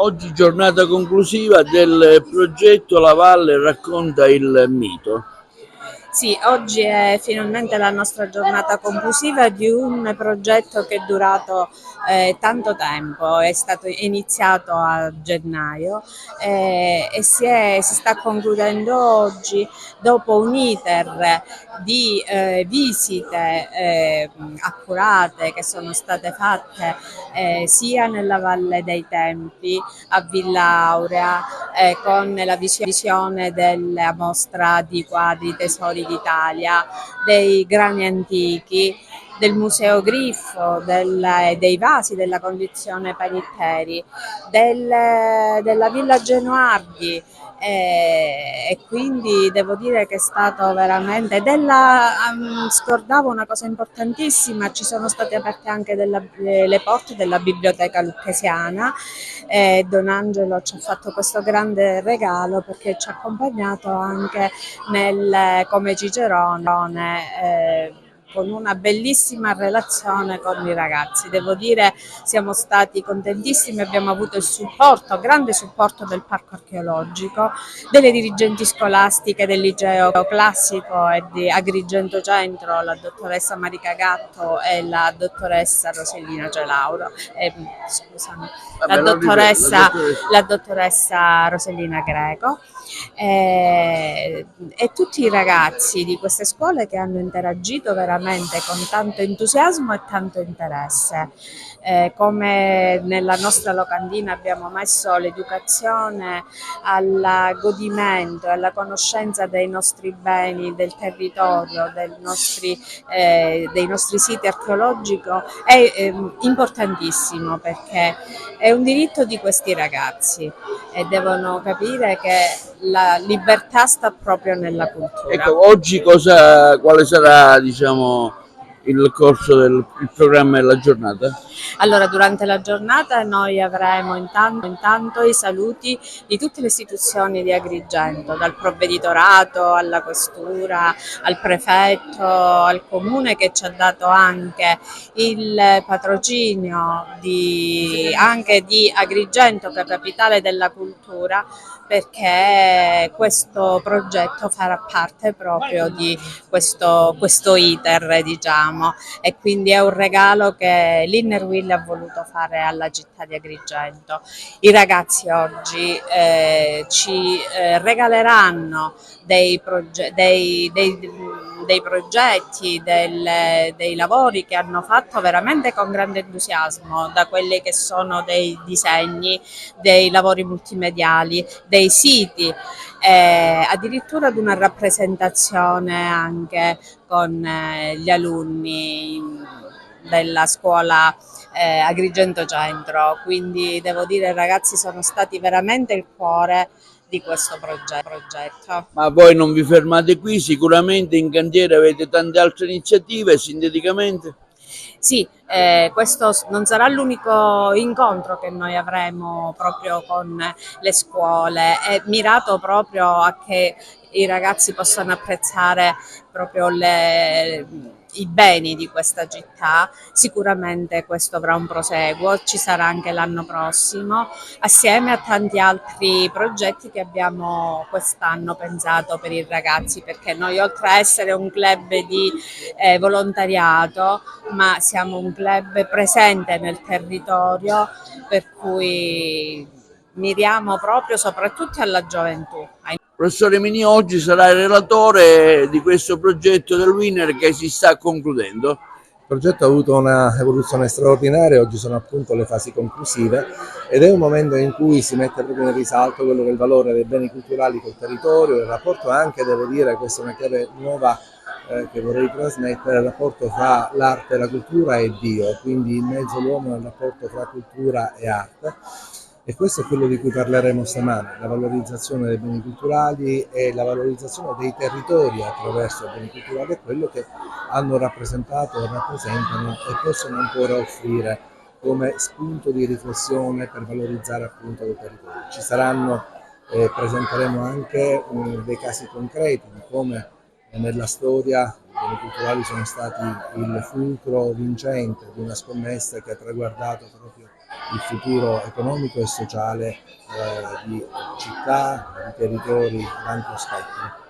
Oggi giornata conclusiva del progetto La Valle racconta il mito. Sì, oggi è finalmente la nostra giornata conclusiva di un progetto che è durato tanto tempo, è stato iniziato a gennaio e si sta concludendo oggi dopo un iter di visite accurate che sono state fatte sia nella Valle dei Templi a Villa Aurea con la visione della mostra di quadri Tesori d'Italia, dei grani antichi, del Museo Griffo, dei vasi della condizione Panitteri, della Villa Genoardi e quindi devo dire che è stato veramente scordavo una cosa importantissima, ci sono state aperte anche le porte della biblioteca lucchesiana. Don Angelo ci ha fatto questo grande regalo perché ci ha accompagnato anche come Cicerone con una bellissima relazione con i ragazzi. Devo dire, siamo stati contentissimi, abbiamo avuto il supporto, grande supporto del Parco Archeologico, delle dirigenti scolastiche del Liceo Classico e di Agrigento Centro, la dottoressa Marica Gatto e la dottoressa Rosellina Gelauro, scusami, Vabbè, non ripeto, la dottoressa. la dottoressa Rosellina Greco e tutti i ragazzi di queste scuole che hanno interagito veramente con tanto entusiasmo e tanto interesse. Come nella nostra locandina abbiamo messo l'educazione al godimento e alla conoscenza dei nostri beni, del territorio, dei nostri siti archeologici, è importantissimo perché è un diritto di questi ragazzi e devono capire che la libertà sta proprio nella cultura. Ecco, oggi quale sarà, diciamo, il corso del il programma della giornata? Allora, durante la giornata noi avremo intanto i saluti di tutte le istituzioni di Agrigento, dal provveditorato alla questura, al prefetto, al comune che ci ha dato anche il patrocinio anche di Agrigento che è capitale della cultura, perché questo progetto farà parte proprio di questo iter, diciamo, e quindi è un regalo che l'Innerwill ha voluto fare alla città di Agrigento. I ragazzi oggi ci regaleranno dei progetti, dei lavori che hanno fatto veramente con grande entusiasmo, da quelli che sono dei disegni, dei lavori multimediali, dei siti, addirittura ad una rappresentazione anche con gli alunni della scuola Agrigento Centro, quindi devo dire i ragazzi sono stati veramente il cuore di questo progetto. Ma voi non vi fermate qui, sicuramente in cantiere avete tante altre iniziative, sinteticamente. Sì, questo non sarà l'unico incontro che noi avremo proprio con le scuole, è mirato proprio a che i ragazzi possano apprezzare proprio i beni di questa città. Sicuramente questo avrà un proseguo, ci sarà anche l'anno prossimo, assieme a tanti altri progetti che abbiamo quest'anno pensato per i ragazzi, perché noi oltre a essere un club di volontariato, ma siamo un club presente nel territorio, per cui miriamo proprio soprattutto alla gioventù. Professore Mini oggi sarà il relatore di questo progetto del Winner che si sta concludendo. Il progetto ha avuto una evoluzione straordinaria, oggi sono appunto le fasi conclusive ed è un momento in cui si mette proprio in risalto quello che è il valore dei beni culturali col territorio, il rapporto anche, devo dire, questa è una chiave nuova che vorrei trasmettere, il rapporto fra l'arte, la cultura e Dio, quindi in mezzo l'uomo è il rapporto fra cultura e arte. E questo è quello di cui parleremo stamane, la valorizzazione dei beni culturali e la valorizzazione dei territori attraverso i beni culturali, è quello che hanno rappresentato, rappresentano e possono ancora offrire come spunto di riflessione per valorizzare appunto dei territori. Ci saranno, presenteremo anche dei casi concreti di come nella storia i beni culturali sono stati il fulcro vincente di una scommessa che ha traguardato proprio il futuro economico e sociale di città, di territori, tanto aspetti.